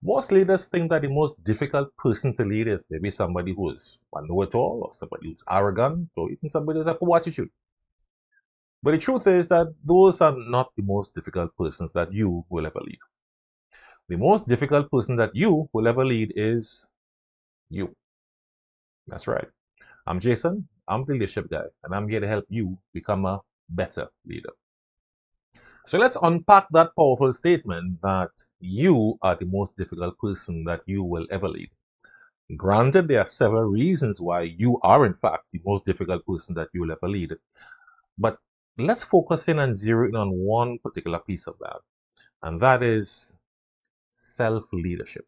Most leaders think that the most difficult person to lead is maybe somebody who is a know-it-all, or somebody who's arrogant, or even somebody who's a poor attitude. But the truth is that those are not the most difficult persons that you will ever lead. The most difficult person that you will ever lead is you. That's right. I'm Jason, I'm the leadership guy, and I'm here to help you become a better leader. So let's unpack that powerful statement that you are the most difficult person that you will ever lead. Granted, there are several reasons why you are, in fact, the most difficult person that you will ever lead. But let's focus in and zero in on one particular piece of that, and that is self-leadership.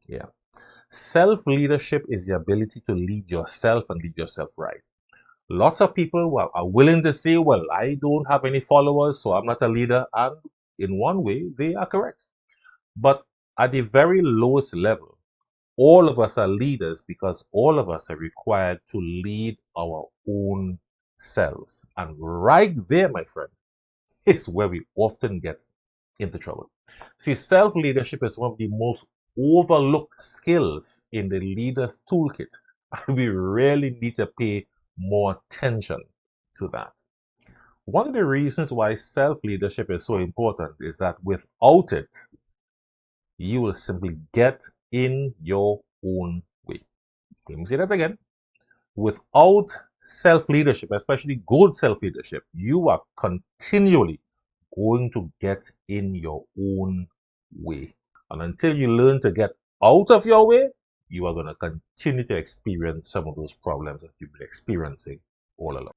Yeah. Self-leadership is the ability to lead yourself and lead yourself right. Lots of people are willing to say, well, I don't have any followers, so I'm not a leader. And in one way, they are correct. But at the very lowest level, all of us are leaders because all of us are required to lead our own selves. And right there, my friend, is where we often get into trouble. See, self-leadership is one of the most overlooked skills in the leader's toolkit. And we really need to pay more attention to that. One of the reasons why self-leadership is so important is that without it, you will simply get in your own way. Let me say that again. Without self-leadership, especially good self-leadership, you are continually going to get in your own way. And until you learn to get out of your way, you are going to continue to experience some of those problems that you've been experiencing all along.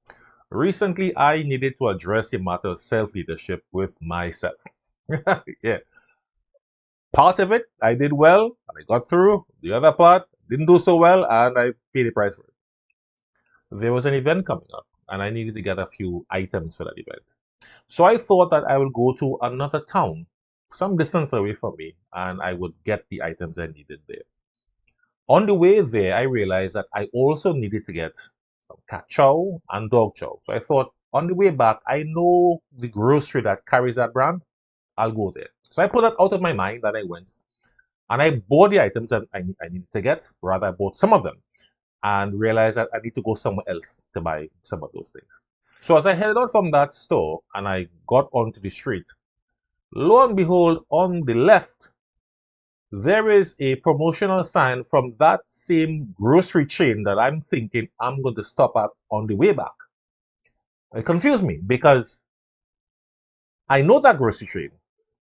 Recently, I needed to address the matter of self-leadership with myself. Yeah. Part of it, I did well, and I got through. The other part, didn't do so well, and I paid the price for it. There was an event coming up, and I needed to get a few items for that event. So I thought that I would go to another town, some distance away from me, and I would get the items I needed there. On the way there, I realized that I also needed to get some cat chow and dog chow. So I thought, on the way back, I know the grocery that carries that brand. I'll go there. So I put that out of my mind and I went. And I bought the items that I needed to get. Rather, I bought some of them and realized that I need to go somewhere else to buy some of those things. So as I headed out from that store and I got onto the street, lo and behold, on the left, there is a promotional sign from that same grocery chain that I'm thinking I'm going to stop at on the way back. It confused me because I know that grocery chain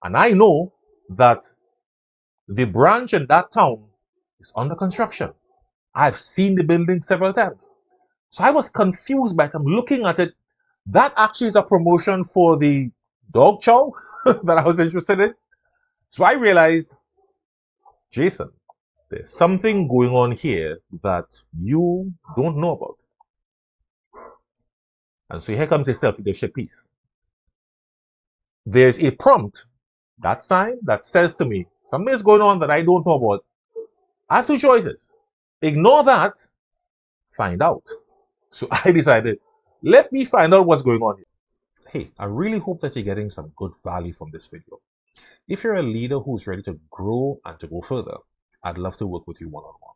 and I know that the branch in that town is under construction. I've seen the building several times. So I was confused by it. I'm looking at it. That actually is a promotion for the dog chow that I was interested in. So I realized, Jason, there's something going on here that you don't know about. And so here comes the self-leadership piece. There's a prompt, that sign that says to me, something is going on that I don't know about. I have two choices. Ignore that, find out. So I decided, let me find out what's going on here. Hey, I really hope that you're getting some good value from this video. If you're a leader who's ready to grow and to go further, I'd love to work with you one-on-one.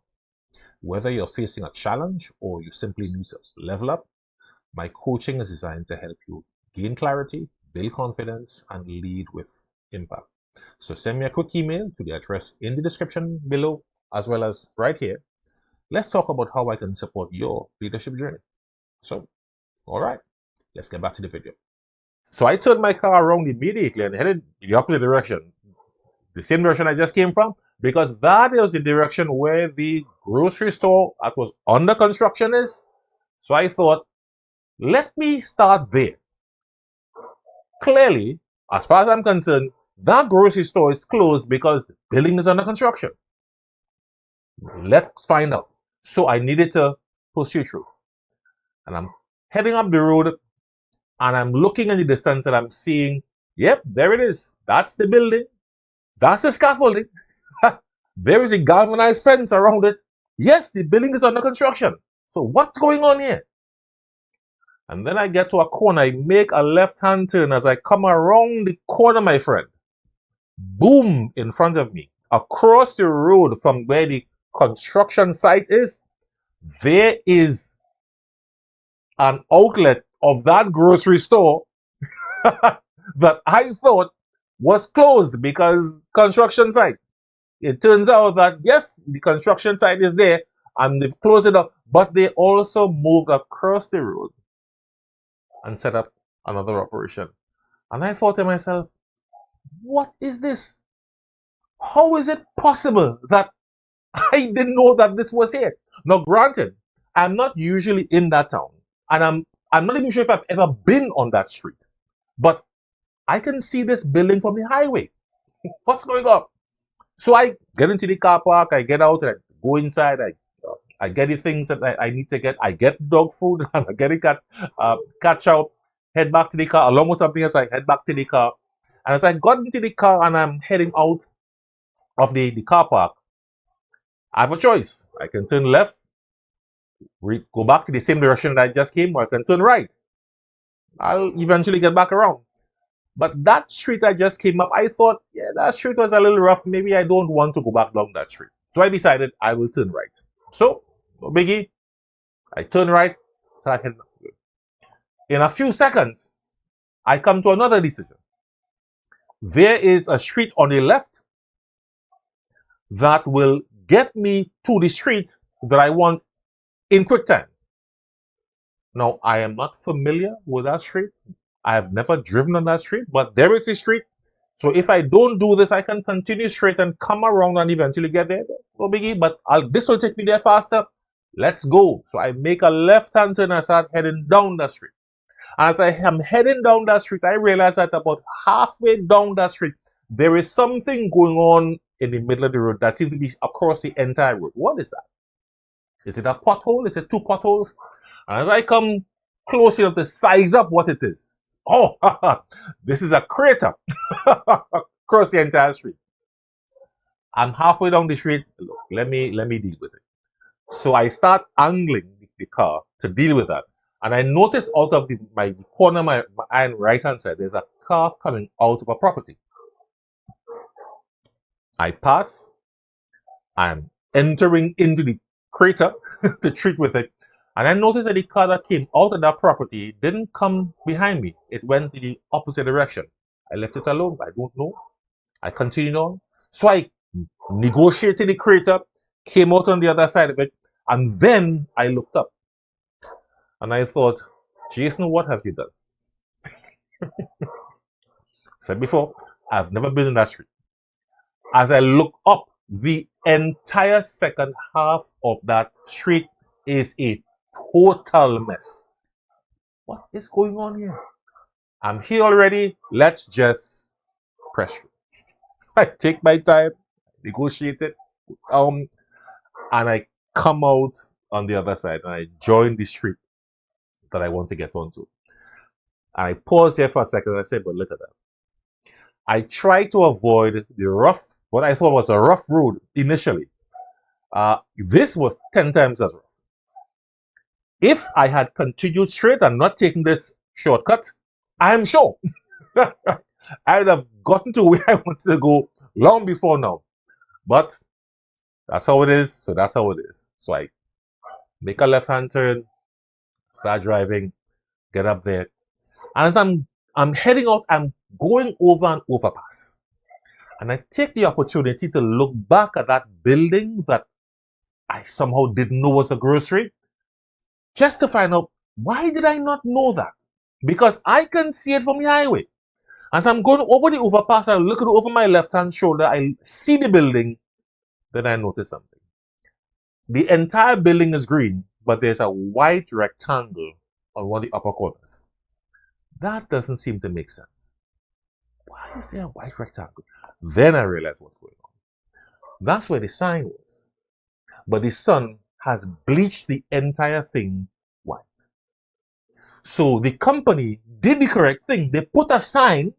Whether you're facing a challenge or you simply need to level up, my coaching is designed to help you gain clarity, build confidence, and lead with impact. So send me a quick email to the address in the description below, as well as right here. Let's talk about how I can support your leadership journey. So, all right, let's get back to the video. So I turned my car around immediately and headed in the opposite direction, the same direction I just came from, because that is the direction where the grocery store that was under construction is. So I thought, let me start there. Clearly, as far as I'm concerned, that grocery store is closed because the building is under construction. Let's find out. So I needed to pursue truth. And I'm heading up the road and I'm looking in the distance and I'm seeing, yep, there it is. That's the building. That's the scaffolding. There is a galvanized fence around it. Yes, the building is under construction. So what's going on here? And then I get to a corner. I make a left-hand turn. As I come around the corner, my friend, boom, in front of me, across the road from where the construction site is, there is an outlet of that grocery store that I thought was closed because construction site. It turns out that yes, the construction site is there and they've closed it up, but they also moved across the road and set up another operation. And I thought to myself, what is this? How is it possible that I didn't know that this was here? Now, granted, I'm not usually in that town, and I'm not even sure if I've ever been on that street, but I can see this building from the highway. What's going on? So I get into the car park, I get out, I go inside, I get the things that I need to get. I get dog food, and I get it, catch out, head back to the car, along with something else, I head back to the car. And as I got into the car and I'm heading out of the car park, I have a choice. I can turn left, go back to the same direction that I just came, or I can turn right. I'll eventually get back around. But that street I just came up, I thought, yeah, that street was a little rough. Maybe I don't want to go back down that street. So I decided I will turn right. So, no biggie. I turn right, so I can. In a few seconds, I come to another decision. There is a street on the left that will get me to the street that I want in quick time. Now, I am not familiar with that street. I have never driven on that street, but there is a street. So if I don't do this, I can continue straight and come around and eventually get there. No biggie, but this will take me there faster. Let's go. So I make a left-hand turn and I start heading down that street. As I am heading down that street, I realize that about halfway down that street, there is something going on in the middle of the road that seems to be across the entire road. What is that? Is it a pothole? Is it two potholes? And as I come close enough to size up what it is, oh, this is a crater across the entire street. I'm halfway down the street. Look, let me deal with it. So I start angling the car to deal with that. And I notice out of my corner of my right hand side, there's a car coming out of a property. I pass. I'm entering into the crater to treat with it. And I noticed that the car that came out of that property didn't come behind me. It went in the opposite direction. I left it alone. I don't know. I continued on. So I negotiated the crater, came out on the other side of it, and then I looked up. And I thought, Jason, what have you done? Said before, I've never been in that street. As I look up, the entire second half of that street is a total mess. What is going on here? I'm here already. Let's just press through. So I take my time, negotiate it, and I come out on the other side and I join the street that I want to get onto. And I pause here for a second and I say, but look at that. I tried to avoid the rough, what I thought was a rough road initially. This was 10 times as rough. If I had continued straight and not taken this shortcut, I am sure I would have gotten to where I wanted to go long before now. But that's how it is, so that's how it is. So I make a left-hand turn, start driving, get up there. And as I'm heading out, I'm going over an overpass. And I take the opportunity to look back at that building that I somehow didn't know was a grocery, just to find out, why did I not know that? Because I can see it from the highway. As I'm going over the overpass, I'm looking over my left-hand shoulder, I see the building, then I notice something. The entire building is green, but there's a white rectangle on one of the upper corners. That doesn't seem to make sense. Why is there a white rectangle? Then I realized what's going on. That's where the sign was. But the sun has bleached the entire thing white. So the company did the correct thing. They put a sign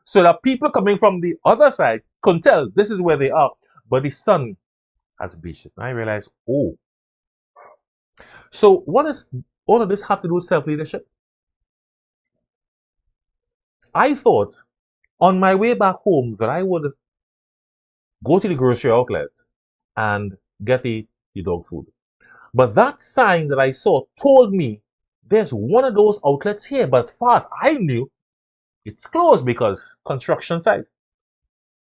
so that people coming from the other side can tell this is where they are. But the sun has bleached it. And I realized, oh. So what does all of this have to do with self-leadership? I thought on my way back home that I would go to the grocery outlet and get the dog food. But that sign that I saw told me there's one of those outlets here, but as far as I knew, it's closed because construction site.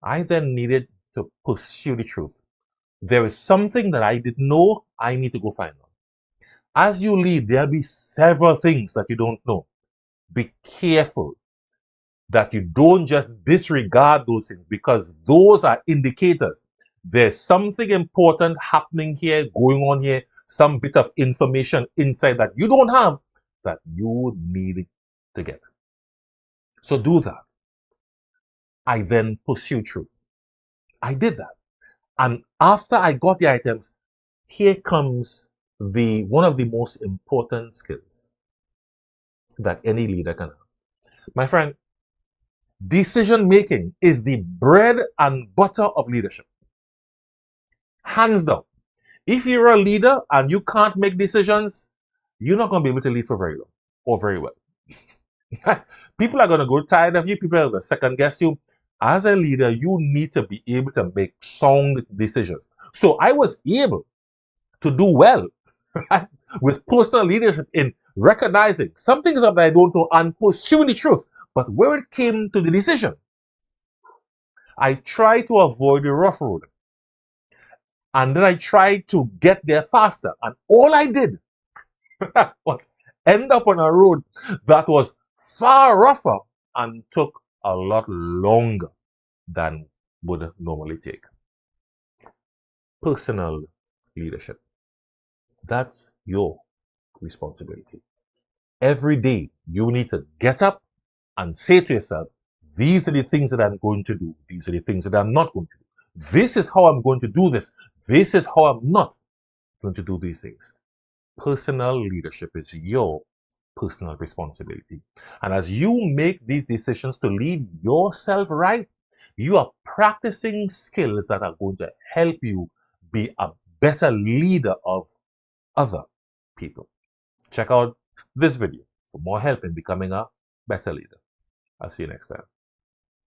I then needed to pursue the truth. There is something that I didn't know I need to go find out. As you lead, there'll be several things that you don't know. Be careful that you don't just disregard those things, because those are indicators. There's something important happening here, going on here, some bit of information inside that you don't have that you need to get. So do that. I then pursue truth. I did that. And after I got the items, here comes one of the most important skills that any leader can have. My friend, decision making is the bread and butter of leadership. Hands down. If you're a leader and you can't make decisions, you're not going to be able to lead for very long or very well. People are going to grow tired of you. People are going to second guess you. As a leader, you need to be able to make sound decisions. So I was able to do well with personal leadership in recognizing some things that I don't know and pursuing the truth. But where it came to the decision, I tried to avoid the rough road. And then I tried to get there faster. And all I did was end up on a road that was far rougher and took a lot longer than would normally take. Personal leadership. That's your responsibility. Every day you need to get up and say to yourself, these are the things that I'm going to do. These are the things that I'm not going to do. This is how I'm going to do this. This is how I'm not going to do these things. Personal leadership is your personal responsibility. And as you make these decisions to lead yourself right, you are practicing skills that are going to help you be a better leader of other people. Check out this video for more help in becoming a better leader. I'll see you next time.